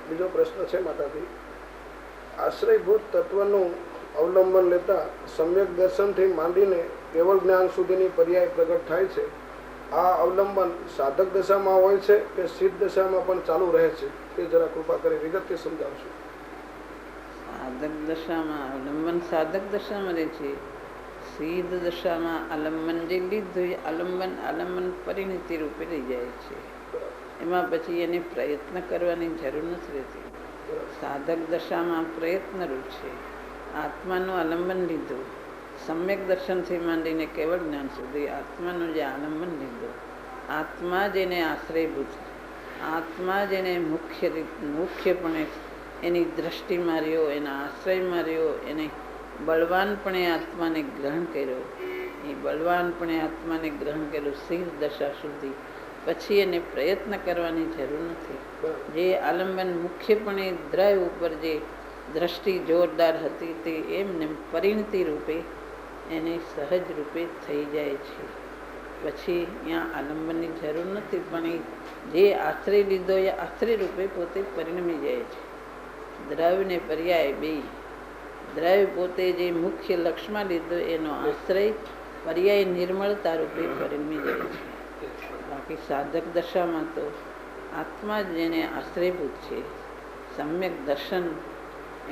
બીજો પ્રશ્ન છે માતાજી, આશ્રયભૂત તત્વનું અવલંબન લેતા સમ્યક દર્શનથી માંડીને કેવળ જ્ઞાન સુધીની પર્યાય પ્રગટ થાય છે. આ અવલંબન સાધક દશામાં હોય છે કે સિદ્ધ દશામાં પણ ચાલુ રહે છે? તે જરા કૃપા કરી વિગતથી સમજાવશો. સાધક દશામાં અવલંબન સાધક દશામાં રહે છે. સિદ્ધ દશામાં આલંબન જે લીધું એ આલંબન પરિણતિ રૂપે લઈ જાય છે. એમાં પછી એને પ્રયત્ન કરવાની જરૂર નથી રહેતી. સાધક દશામાં પ્રયત્નરૂપ છે. આત્માનું આલંબન લીધું, સમ્યક દર્શનથી માંડીને કેવળ જ્ઞાન સુધી આત્માનું જે આલંબન લીધું, આત્મા જેને આશ્રયભૂત, આત્મા જેને મુખ્યપણે એની દ્રષ્ટિ માર્યો, એના આશ્રય માર્યો, એને બળવાનપણે આત્માને ગ્રહણ કર્યો, એ બળવાનપણે આત્માને ગ્રહણ કર્યો સિદ્ધ દશા સુધી, પછી એને પ્રયત્ન કરવાની જરૂર નથી. જે આલંબન મુખ્યપણે દ્રવ્ય ઉપર જે દ્રષ્ટિ જોરદાર હતી તે એમને પરિણતિ રૂપે એને સહજ રૂપે થઈ જાય છે. પછી ત્યાં આલંબનની જરૂર નથી, પણ એ જે આશ્રય લીધો એ આશ્રય રૂપે પોતે પરિણમી જાય છે. દ્રવ્ય ને પર્યાય બે, દ્રવ્ય પોતે જે મુખ્ય લક્ષમાં લીધો એનો આશ્રય પર્યાય નિર્મળતા રૂપે પરિણમી જાય છે. બાકી સાધક દશામાં તો આત્મા જેને આશ્રયભૂત છે, સમ્યક દર્શન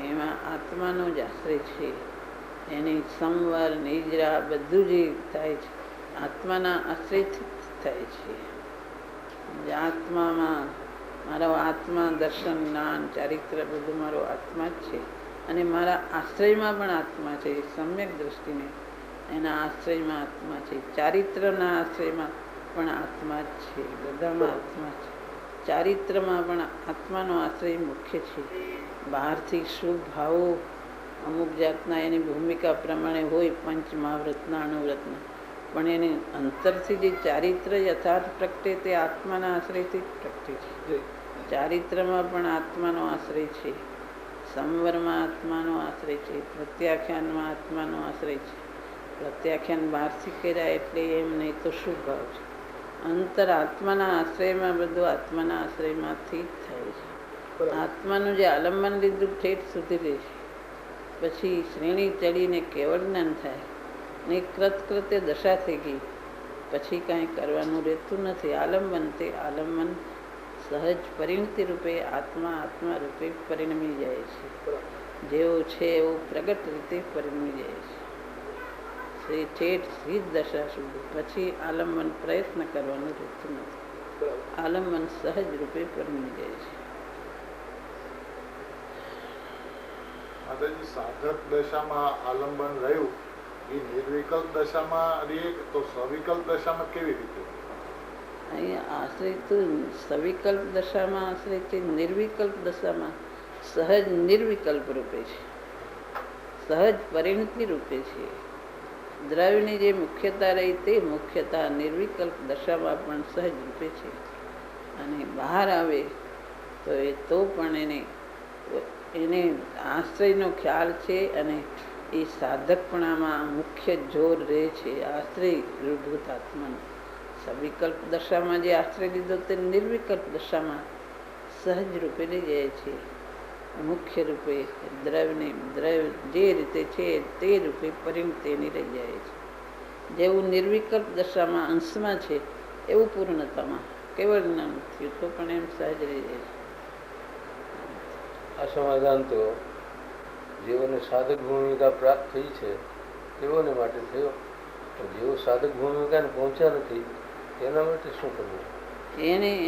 એમાં આત્માનો જ આશ્રય છે. એની સંવર નિજરા બધું જે થાય છે આત્માના આશ્રયથી થાય છે. આત્મામાં મારો આત્મા દર્શન જ્ઞાન ચારિત્ર બધું મારો આત્મા જ છે, અને મારા આશ્રયમાં પણ આત્મા છે. સમ્યક દ્રષ્ટિને એના આશ્રયમાં આત્મા છે, ચારિત્રના આશ્રયમાં પણ આત્મા જ છે, બધામાં આત્મા છે. ચારિત્રમાં પણ આત્માનો આશ્રય મુખ્ય છે. બહારથી શુભ ભાવો અમુક જાતના એની ભૂમિકા પ્રમાણે હોય, પંચમહાવ્રતના અણુવ્રતના, પણ એને અંતરથી જે ચારિત્ર યથાર્થ પ્રગટે તે આત્માના આશ્રયથી જ પ્રગટે છે. ચારિત્રમાં પણ આત્માનો આશ્રય છે, સંવરમાં આત્માનો આશ્રય છે, પ્રત્યાખ્યાનમાં આત્માનો આશ્રય છે. પ્રત્યાખ્યાન બહારથી કર્યા એટલે એમ નહીં તો શુભ ભાવ છે. અંતર આત્માના આશ્રયમાં બધું આત્માના આશ્રયમાંથી જ થાય છે. આત્માનું જે આલંબન લીધું ઠેઠ સુધી રહે છે. પછી શ્રેણી ચડીને કેવળ જ્ઞાન થાય ને કૃત્ય દશા થઈ ગઈ, પછી કાંઈ કરવાનું રહેતું નથી. આલંબન તે આલંબન સહજ પરિણતિ રૂપે આત્મા રૂપે પરિણમી જાય છે. જેવો છે એવું પ્રગટ રીતે પરિણમી જાય છે. ઠેઠ સિદ્ધ દશા સુધી પછી આલંબન પ્રયત્ન કરવાનું રહેતું નથી. આલંબન સહજ રૂપે પરિણમી જાય છે. માતાજી, સાધક દશામાં આલંબન રહ્યું એ નિર્વિકલ્પ દશામાં રહીએ તો સવિકલ્પ દશામાં કેવી રીતે? અહીંયા આશ્રય તો સવિકલ્પ દશામાં આશ્રય છે, નિર્વિકલ્પ દશામાં સહજ નિર્વિકલ્પ રૂપે છે, સહજ પરિણતિ રૂપે છે. દ્રવ્યની જે મુખ્યતા રહી તે મુખ્યતા નિર્વિકલ્પ દશામાં પણ સહજ રૂપે છે. અને બહાર આવે તો એ તો પણ એને આશ્રયનો ખ્યાલ છે, અને એ સાધકપણામાં મુખ્ય જોર રહે છે આશ્રય રૂભૂત આત્માનો. સવિકલ્પ દશામાં જે આશ્રય લીધો તે નિર્વિકલ્પ દશામાં સહજ રૂપે લઈ જાય છે. મુખ્ય રૂપે દ્રવ્ય જે રીતે છે તે રૂપે પરિણતિની રહી જાય છે. જેવું નિર્વિકલ્પ દશામાં અંશમાં છે એવું પૂર્ણતામાં કેવળ જ્ઞાન થયું તો પણ એમ સહજ રહી જાય છે. આ સમાધાન તો જેઓને સાધક ભૂમિકા પ્રાપ્ત થઈ છે તેઓને માટે થયો. જેઓ સાધક ભૂમિકાને પહોંચ્યા નથી તેના માટે શું કરવું?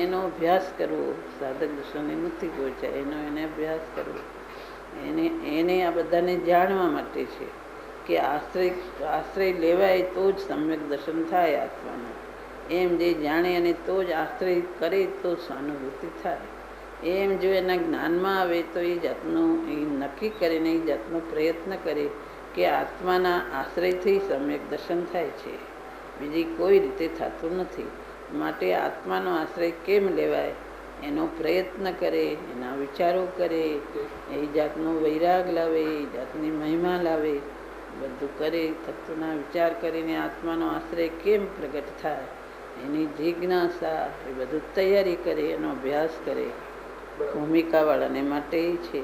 એનો અભ્યાસ કરવો. સાધક દર્શને નથી પહોંચ્યા એને અભ્યાસ કરવો. એને આ બધાને જાણવા માટે છે કે આશ્રય લેવાય તો જ સમ્યક દર્શન થાય આત્માનું. એમ જે જાણે અને તો જ આશ્રય કરે તો સહાનુભૂતિ થાય. એમ જો એના જ્ઞાનમાં આવે તો એ જાતનું એ નક્કી કરીને એ જાતનો પ્રયત્ન કરે કે આત્માના આશ્રયથી સમ્યક દર્શન થાય છે, બીજી કોઈ રીતે થતું નથી. માટે આત્માનો આશ્રય કેમ લેવાય એનો પ્રયત્ન કરે, એના વિચારો કરે, એ જાતનો વૈરાગ લાવે, એ જાતની મહિમા લાવે, બધું કરે. તત્વના વિચાર કરીને આત્માનો આશ્રય કેમ પ્રગટ થાય એની જિજ્ઞાસા, એ બધું તૈયારી કરે, એનો અભ્યાસ કરે. ભૂમિકાવાળાને માટે છે.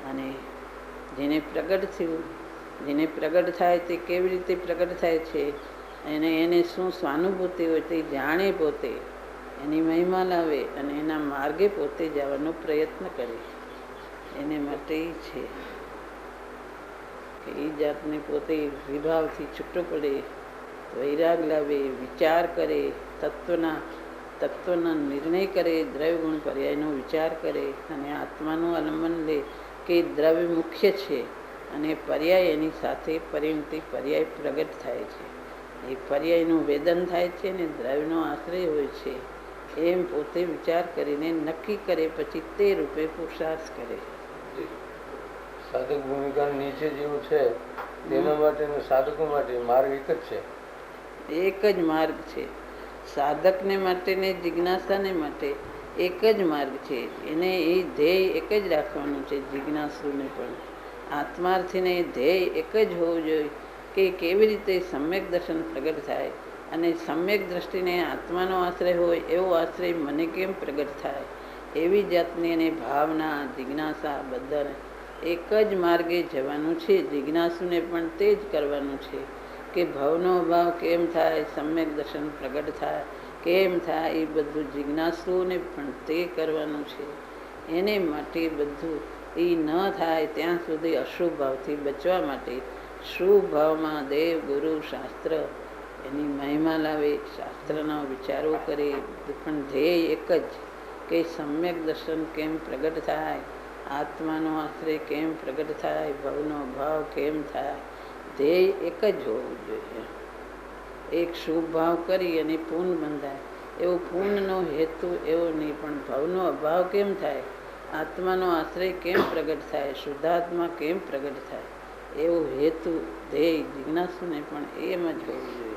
અને જેને પ્રગટ થયું, જેને પ્રગટ થાય તે કેવી રીતે પ્રગટ થાય છે અને એને શું સ્વાનુભૂતિ હોય તે જાણે, પોતે એની મહિમા લાવે અને એના માર્ગે પોતે જવાનો પ્રયત્ન કરે. એને માટે છે કે એ જાતને પોતે વિભાવથી છૂટો પડે, વૈરાગ લાવે, વિચાર કરે, તત્વના નિર્ણય કરે, દ્રવ્ય ગુણ પર્યાયનો વિચાર કરે અને આત્માનું આલંબન લે કે દ્રવ્ય મુખ્ય છે અને પર્યાય એની સાથે પરિણતિ પર્યાય પ્રગટ થાય છે. એ પર્યાયનું વેદન થાય છે ને દ્રવ્યનો આશ્રય હોય છે એમ પોતે વિચાર કરીને નક્કી કરે, પછી તે રૂપે પુરુષાર્થ કરે. સાધક ભૂમિકા નીચે જેવું છે તેના માટે અને સાધકો માટે માર્ગ એક જ છે. એક જ માર્ગ છે. સાધકને માટે ને જિજ્ઞાસાને માટે એક જ માર્ગ છે. એને એ ધ્યેય એક જ રાખવાનું છે. જિજ્ઞાસુને પણ આત્માર્થીને ધ્યેય એક જ હોવું જોઈએ કે કેવી રીતે સમ્યક દર્શન પ્રગટ થાય અને સમ્યક દ્રષ્ટિને આત્માનો આશ્રય હોય એવો આશ્રય મને કેમ પ્રગટ થાય, એવી જાતની એને ભાવના, જિજ્ઞાસા બધાને એક જ માર્ગે જવાનું છે. જિજ્ઞાસુને પણ તે જ કરવાનું છે કે ભવનો અભાવ કેમ થાય, સમ્યક દર્શન પ્રગટ થાય કેમ થાય, એ બધું જિજ્ઞાસુઓને પણ તે કરવાનું છે. એને માટે બધું એ ન થાય ત્યાં સુધી અશુભ ભાવથી બચવા માટે શુભ ભાવમાં દેવ, ગુરુ, શાસ્ત્ર એની મહિમા લાવે, શાસ્ત્રના વિચારો કરે. પણ ધ્યેય એક જ કે સમ્યક દર્શન કેમ પ્રગટ થાય, આત્માનો આશ્રય કેમ પ્રગટ થાય, ભવનો ભાવ કેમ થાય, ધ્યેય એક જ હોવું જોઈએ. એક શુભ ભાવ કરી અને પૂર્ણ બંધાય એવો પૂર્ણનો હેતુ એવો નહીં, પણ ભવનો અભાવ કેમ થાય, આત્માનો આશ્રય કેમ પ્રગટ થાય, શુદ્ધાત્મા કેમ પ્રગટ થાય એવો હેતુ, ધ્યેય જિજ્ઞાસુને પણ એમ જ હોવું જોઈએ.